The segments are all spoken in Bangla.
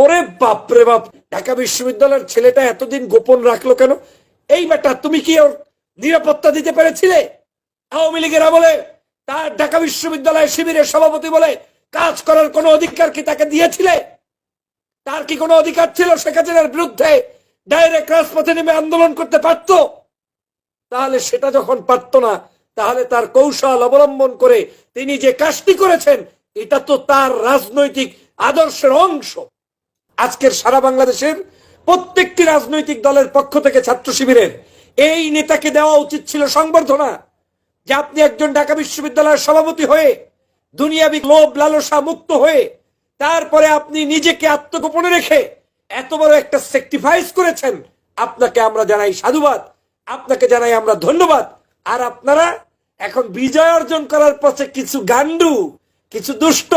ওরে বাপরে বাপ, ঢাকা বিশ্ববিদ্যালয়ের ছেলেটা এতদিন গোপন রাখলো কেন? এই বেটা, তুমি কি ওর নিরাপত্তা দিতে পেরেছিলে? আওয়ামী লীগের আমলে তার ঢাকা বিশ্ববিদ্যালয়ের শিবিরের সভাপতি বলে কাজ করার কোনো অধিকার কি তাকে দিয়েছিলে? তার কি কোনো অধিকার ছিল শেখ হাসিনার বিরুদ্ধে ডাইরেক্ট রাজপথে নেমে আন্দোলন করতে পারত? তাহলে সেটা যখন পারত না, তাহলে তার কৌশল অবলম্বন করে তিনি যে কাজটি করেছেন, এটা তো তার রাজনৈতিক আদর্শের অংশ। আজকের সারা বাংলাদেশের প্রত্যেকটি রাজনৈতিক দলের পক্ষ থেকে ছাত্র শিবিরের এই নেতাকে দেওয়া উচিত ছিল সংবর্ধনা, যে আপনি একজন ঢাকা বিশ্ববিদ্যালয়ের সভাপতি হয়ে দুনিয়াবি লোভ লালসা মুক্ত হয়ে তারপরে আপনি নিজেকে আত্মগোপনে রেখে এত বড় একটা স্যাক্রিফাইস করেছেন। আপনাকে আমরা জানাই সাধুবাদ, আপনাকে জানাই আমরা ধন্যবাদ। আর আপনারা এখন বিজয় অর্জন করার পথে কিছু গান্ডু, কিছু দুষ্ট,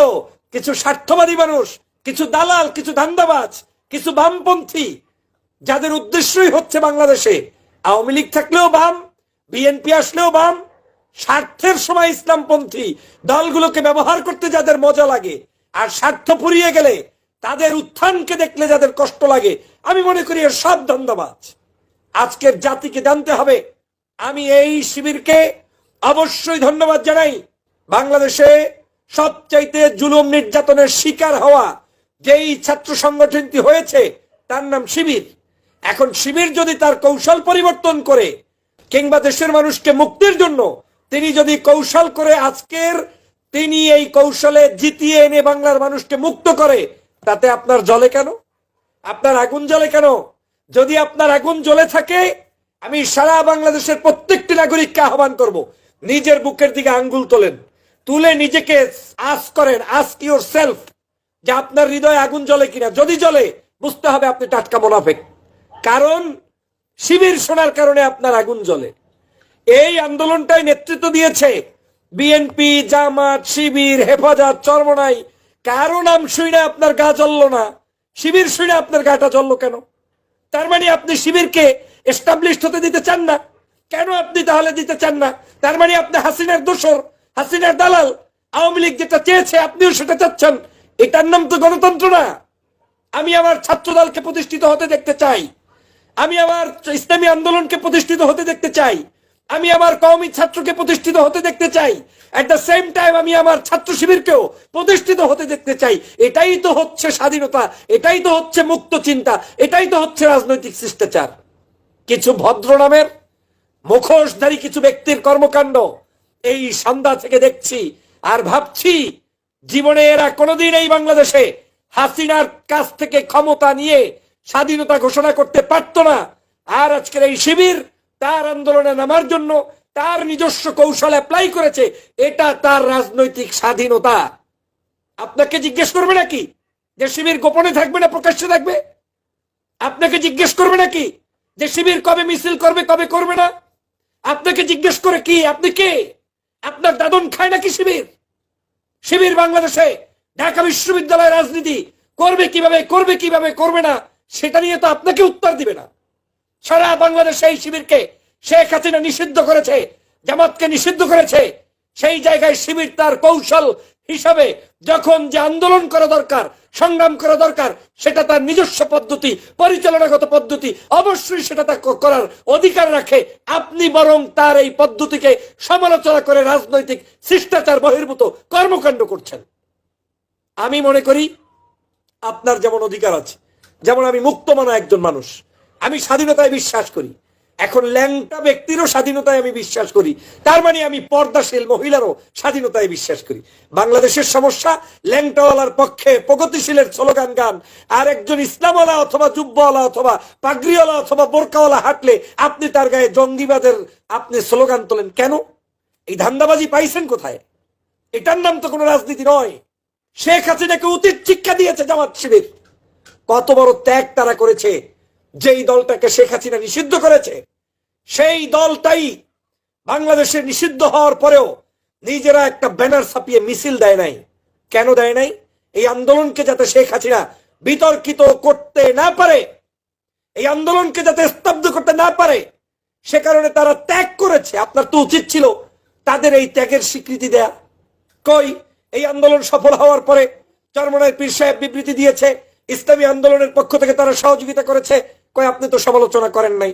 কিছু স্বার্থবাদী মানুষ, কিছু দালাল, কিছু ধান্দাবাজ, কিছু বামপন্থী, যাদের উদ্দেশ্যই হচ্ছে বাংলাদেশে আওয়ামী লীগ থাকলেও বাম, বিএনপি আসলেও বাম, স্বার্থের সময় ইসলামপন্থী দলগুলোকে ব্যবহার করতে যাদের মজা লাগে, আর স্বার্থ ফুরিয়ে গেলে তাদের উত্থানকে দেখলে যাদের কষ্ট লাগে, আমি মনে করি এর সব ধান্দাবাজ। আজকের জাতিকে জানতে হবে, আমি এই শিবিরকে অবশ্যই ধন্যবাদ জানাই। বাংলাদেশে সবচাইতে জুলুম নির্যাতনের শিকার হওয়া যেই ছাত্র সংগঠনটি হয়েছে তার নাম শিবির। এখন শিবির যদি তার কৌশল পরিবর্তন করে কিংবা দেশের মানুষকে মুক্তির জন্য তিনি যদি কৌশল করে আজকের তিনি এই কৌশলে জিতিয়ে এনে বাংলার মানুষকে মুক্ত করে, তাতে আপনার জ্বলে কেন? আপনার আগুন জ্বলে কেন? যদি আপনার আগুন জ্বলে থাকে, আমি সারা বাংলাদেশের প্রত্যেকটি নাগরিককে আহ্বান করব, নিজের বুকের দিকে আঙ্গুল তোলেন, তুলে নিজেকে আস্ক করেন, আস্ক ইউর সেলফ, যে আপনার হৃদয়ে আগুন জ্বলে কিনা। যদি জ্বলে, বুঝতে হবে আপনি টাটকা মুনাফিক, কারণ শিবির শোনার কারণে আপনার আগুন জ্বলে। এই আন্দোলনটাই নেতৃত্ব দিয়েছে বিএনপি, জামাত, শিবির, হেফাজত, চরমনাই। কারো নাম শুনে আপনার গা জ্বললো না, শিবির শুনে আপনার গাটা জ্বললো কেন? তার মানে আপনি শিবিরকে এস্টাবলিশড হতে দিতে চান না। কেন আপনি তাহলে দিতে চান না? তার মানে আপনি হাসিনার দোসর, হাসিনার দালাল। আওয়ামী লীগ যেটা চেয়েছে আপনিও সেটা চাচ্ছেন। এটার নাম তো গণতন্ত্র না। আমি আমার ছাত্র দলকে প্রতিষ্ঠিত হতে দেখতে চাই, আমি আমার ইসলামী আন্দোলনকে প্রতিষ্ঠিত হতে দেখতে চাই, আমি আমার কওমি ছাত্রকে প্রতিষ্ঠিত হতে দেখতে চাই। এট দ্য সেম টাইম আমি আমার ছাত্র শিবিরকেও প্রতিষ্ঠিত হতে দেখতে চাই। এটাই তো হচ্ছে স্বাধীনতা, এটাই তো হচ্ছে মুক্ত চিন্তা, এটাই তো হচ্ছে রাজনৈতিক শিষ্টাচার। কিছু ভদ্র নামের মুখোশধারী কিছু ব্যক্তির কর্মকাণ্ড এই সন্ধ্যা থেকে দেখছি, আর ভাবছি জীবনে এরা কোনোদিন এই বাংলাদেশে হাসিনার কাছ থেকে ক্ষমতা নিয়ে স্বাধীনতা ঘোষণা করতে পারত না। আর আজকের এই শিবির তার আন্দোলনে নামার জন্য তার নিজস্ব কৌশল অ্যাপ্লাই করেছে, এটা তার রাজনৈতিক স্বাধীনতা। আপনাকে জিজ্ঞেস করবে নাকি যে শিবির গোপনে থাকবে না প্রকাশ্যে থাকবে? আপনাকে জিজ্ঞেস করবে নাকি যে শিবির কবে মিছিল করবে কবে করবে না? আপনাকে জিজ্ঞেস করে কি? আপনি কে? আপনার দাদন খায় নাকি শিবির? শিবির বাংলাদেশে ঢাকা বিশ্ববিদ্যালয়ের রাজনীতি করবে কিভাবে, করবে কিভাবে, করবে না, সেটা নিয়ে তো আপনাকে উত্তর দিবে না। সারা বাংলাদেশে এই শিবিরকে শেখ হাসিনা নিষিদ্ধ করেছে, জামাতকে নিষিদ্ধ করেছে। সেই জায়গায় শিবির তার কৌশল হিসাবে যখন যে আন্দোলন করা দরকার, সংগ্রাম করা দরকার, সেটা তার নিজস্ব পদ্ধতি, পরিচালনাগত পদ্ধতি, অবশ্যই সেটা তার করার অধিকার রাখে। আপনি বরং তার এই পদ্ধতিকে সমালোচনা করে রাজনৈতিক শিষ্টাচার বহির্ভূত কর্মকাণ্ড করছেন। আমি মনে করি আপনার যেমন অধিকার আছে, যেমন আমি মুক্তমনা একজন মানুষ, আমি স্বাধীনতায় বিশ্বাস করি। এখন ল্যাংটা ব্যক্তিরও স্বাধীনতায় আমি বিশ্বাস করি, তার মানে আমি পর্দাশীল মহিলারও স্বাধীনতায় বিশ্বাস করি। বাংলাদেশের সমস্যা ল্যাংটাওয়ালার পক্ষে প্রগতিশীলের স্লোগান গান, আর একজন ইসলামওয়ালা অথবা যুব্বওয়ালা অথবা পাগড়িওয়ালা অথবা বোরকাওয়ালা হাঁটলে আপনি তার গায়ে জঙ্গিবাদের আপনি স্লোগান তোলেন কেন? এই ধান্দাবাজি পাইছেন কোথায়? এটার নাম তো কোনো রাজনীতি নয়। শেখ হাসিনাকে উচিত শিক্ষা দিয়েছে জামাত শিবির। কত বড় ত্যাগ তারা করেছে। যেই দলটাকে শেখ হাসিনা নিষিদ্ধ করেছে, সেই দলটাই বাংলাদেশে নিষিদ্ধ হওয়ার পরেও নিজেরা একটা ব্যানার ছাপিয়ে মিছিল দেয় নাই। কেন দেয় নাই? এই আন্দোলনকে যাতে শেখ হাসিনা বিতর্কিত করতে না পারে, এই আন্দোলনকে যাতে স্তব্ধ করতে না পারে, সে কারণে তারা ত্যাগ করেছে। আপনার তো উচিত ছিল তাদের এই ত্যাগের স্বীকৃতি দেয়া। কই? এই আন্দোলন সফল হওয়ার পরে চরমনাই পীর সাহেব বিবৃতি দিয়েছে, ইসলামী আন্দোলনের পক্ষ থেকে তারা সহযোগিতা করেছে, কয় আপনি তো সমালোচনা করেন নাই।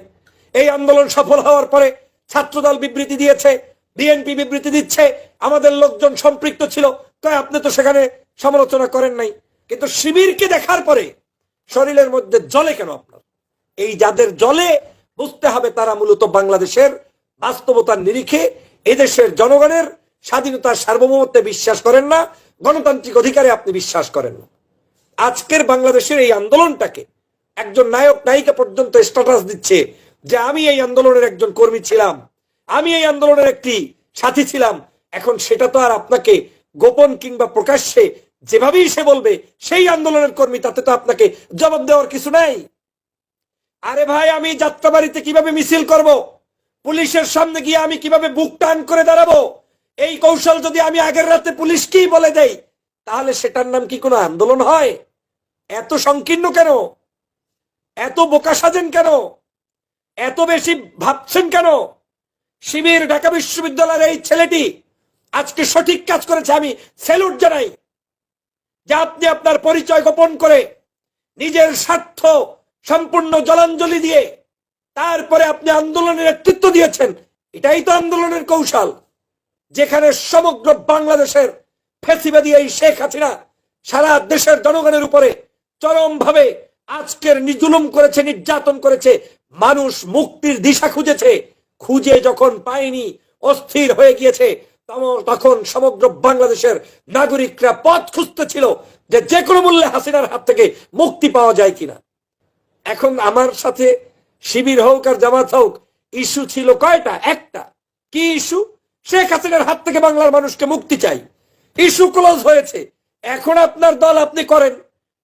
এই আন্দোলন সফল হওয়ার পরে ছাত্রদল বিবৃতি দিয়েছে, বিএনপি বিবৃতি দিচ্ছে, আমাদের লোকজন সম্পৃক্ত ছিল, কয় আপনি তো সেখানে সমালোচনা করেন নাই। কিন্তু শিবিরকে দেখার পরে শরীরের মধ্যে জ্বলে কেন আপনার? এই যাদের জ্বলে, বুঝতে হবে তারা মূলত বাংলাদেশের বাস্তবতার নিরিখে এদেশের জনগণের স্বাধীনতার সার্বভৌমত্বে বিশ্বাস করেন না, গণতান্ত্রিক অধিকারে আপনি বিশ্বাস করেন না। আজকের বাংলাদেশের এই আন্দোলনটাকে একজন নায়ক নায়িকা পর্যন্ত স্ট্যাটাস দিচ্ছে যে আমি এই আন্দোলনের একজন কর্মী ছিলাম, আমি এই আন্দোলনের একটি সাথী ছিলাম। এখন সেটা তো আর আপনাকে গোপন কিংবা প্রকাশ্যে যেভাবেই সে বলবে সেই আন্দোলনের কর্মী, তাতে তো আপনাকে জবাব দেওয়ার কিছু নাই। আরে ভাই, আমি যাত্রাবাড়িতে কিভাবে মিছিল করব, পুলিশের সামনে গিয়ে আমি কিভাবে বুক টান করে দাঁড়াবো, এই কৌশল যদি আমি আগের রাতে পুলিশকেই বলে দেই, তাহলে সেটার নাম কি কোনো আন্দোলন হয়? এত সংকীর্ণ কেন? এত বোকা সাজেন কেন? এত বেশি ভাবছেন কেন? শিবির ঢাকা বিশ্ববিদ্যালয়ের এই ছেলেটি আজকে সঠিক কাজ করেছে, আমি স্যালুট জানাই। যে আপনি আপনার পরিচয় গোপন করে নিজের স্বার্থ সম্পূর্ণ জলাঞ্জলি দিয়ে তারপরে আপনি আন্দোলনের নেতৃত্ব দিয়েছেন। এটাই তো আন্দোলনের কৌশল, যেখানে সমগ্র বাংলাদেশের ফ্যাসিবাদী এই শেখ হাসিনা সারা দেশের জনগণের উপরে চরমভাবে আজকের জুলুম করেছে, নির্যাতন করেছে। মানুষ মুক্তির দিশা খুঁজেছে, খুঁজে যখন পায়নি, অস্থির হয়ে গিয়েছে, তখন সমগ্র বাংলাদেশের নাগরিকরা পথ খুঁজতেছিল যে কোনো মূল্যে হাসিনার হাত থেকে মুক্তি পাওয়া যায় কিনা। এখন আমার সাথে শিবির হোক আর জামাত হোক, ইস্যু ছিল কয়টা? একটা। কি ইস্যু? শেখ হাসিনার হাত থেকে বাংলার মানুষকে মুক্তি চাই। ইস্যু ক্লোজ হয়েছে। এখন আপনার দল আপনি করেন,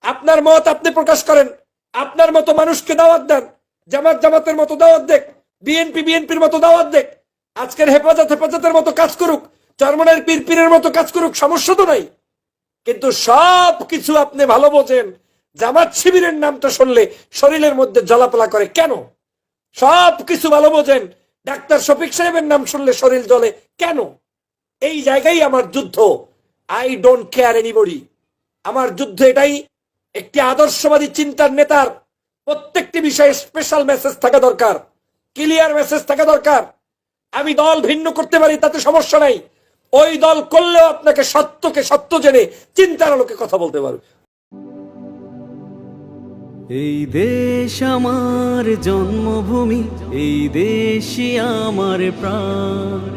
আপনার মত আপনি প্রকাশ করেন, আপনার মতো মানুষকে দাওয়াত দেন, জামাত জামাতের মতো দাওয়াত দেখ, বিএনপি বিএনপির মতো দাওয়াত দেখ, আজকের হেফাজত হেফাজতের মতো কাজ করুক, চরমনের পীর পীরের মতো কাজ করুক, সমস্যা তো নাই। কিন্তু সব কিছু আপনি ভালো বোঝেন, জামাত শিবিরের নামটা শুনলে শরীরের মধ্যে জ্বলাপোলা করে কেন? সব কিছু ভালো বোঝেন, ডাক্তার শফিক সাহেবের নাম শুনলে শরীর জ্বলে কেন? এই জায়গায় আমার যুদ্ধ। I don't care anybody. আমার যুদ্ধ এটাই, একটি আদর্শবাদী চিন্তার নেতার প্রত্যেকটি বিষয়ে স্পেশাল মেসেজ থাকা দরকার, ক্লিয়ার মেসেজ থাকা দরকার। আমি দল ভিন্ন করতে পারি, তাতে সমস্যা নাই। ওই দল করলেও আপনাকে সত্যকে সত্য জেনে চিন্তার আলোকে কথা বলতে পারবে। এই দেশ আমার জন্মভূমি, এই দেশই আমার প্রাণ,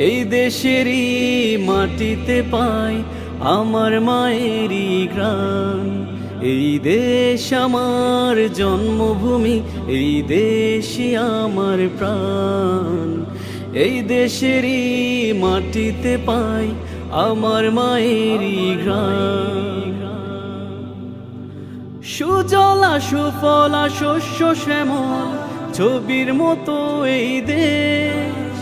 এই দেশেরই মাটিতে পাই আমার মায়েরই ঘ্রাণ। এই দেশ আমার জন্মভূমি, এই দেশই আমার প্রাণ, এই দেশেরই মাটিতে পাই আমার মায়েরই ঘ্রাণ। সুজলা সুফলা শস্য শ্যামল ছবির মতো এই দেশ,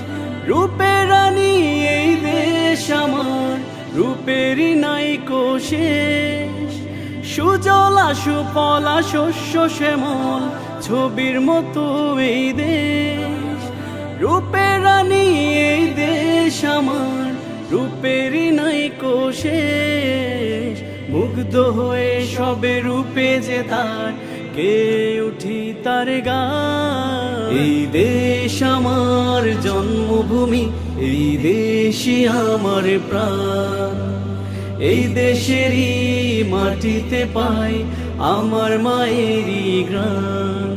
রূপের রানী এই দেশ আমার, রূপেরই নাইকো শেষ। সুজলা সুফলা শস্য শ্যামল ছবির মতো এই দেশ, রূপের রানী এই দেশ আমার, রূপেরই নাইকো শেষ। মুগ্ধ হয়ে সবে রূপে যে তার কে উঠি তার গান। এই দেশ আমার জন্মভূমি, এই দেশই আমার প্রাণ, এই দেশেরই মাটিতে পাই আমার মায়েরই ঘ্রাণ।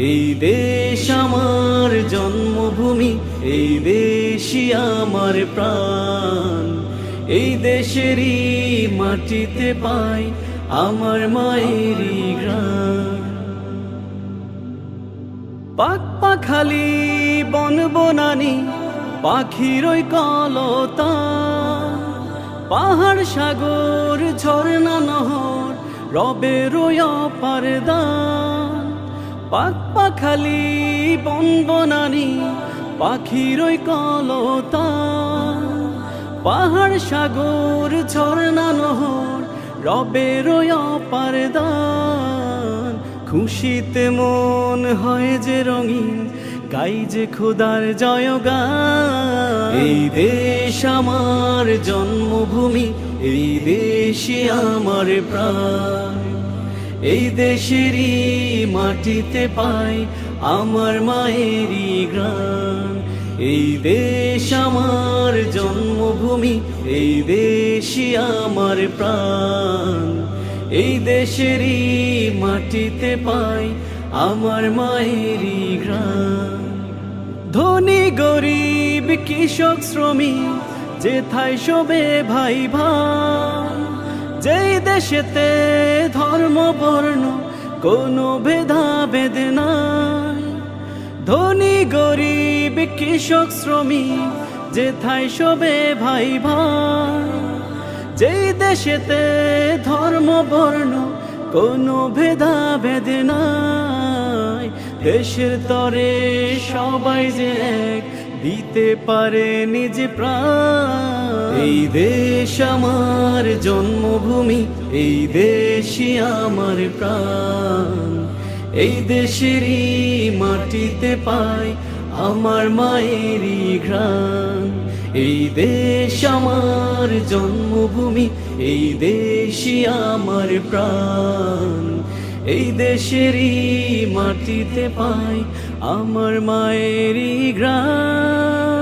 এই দেশ আমার জন্মভূমি, এই দেশই আমার প্রাণ, এই দেশেরই মাটিতে পাই আমার মায়েরই ঘ্রাণ। পাক পাখালি বন বনানি পাখির ওই কলতান, পাহাড় সাগর ঝরনা নহর রবের ওই অপার দান। পাক পাখালি বন বনানি পাখির ওই কলতান, পাহাড় সাগর ঝরনা নহর রবের ওই অপার দান। খুশিতে মন হয় যে রঙিন, গাই যে খোদার জয়গান। এই দেশ আমার জন্মভূমি, এই দেশই আমার প্রাণ, এই দেশেরই মাটিতে পাই আমার মায়েরই গ্রাণ। এই দেশ আমার জন্মভূমি, এই দেশই আমার প্রাণ। এই দেশেরই মাটিতে পাই আমার মায়েরই গ্রাণ। ধনী গরিব কৃষক শ্রমিক যেথায় শোবে ভাই ভাই, যেই দেশেতে ধর্ম বর্ণ কোনো ভেদাভেদ নাই। ধনী গরিব কৃষক শ্রমিক যেথায় শোবে ভাই ভাই, যেই দেশেতে ধর্ম বর্ণ কোনো ভেদাভেদ নাই। দেশের তরে সবাই যে এক দিতে পারে নিজ প্রাণ। এই দেশ আমার জন্মভূমি, এই দেশই আমার প্রাণ। এই দেশেরই মাটিতে পাই আমার মায়েরই ঘ্রাণ। এই দেশ আমার জন্মভূমি, এই দেশই আমার প্রাণ। এই দেশেরই মাটিতে পাই আমার মায়েরই ঘ্রাণ।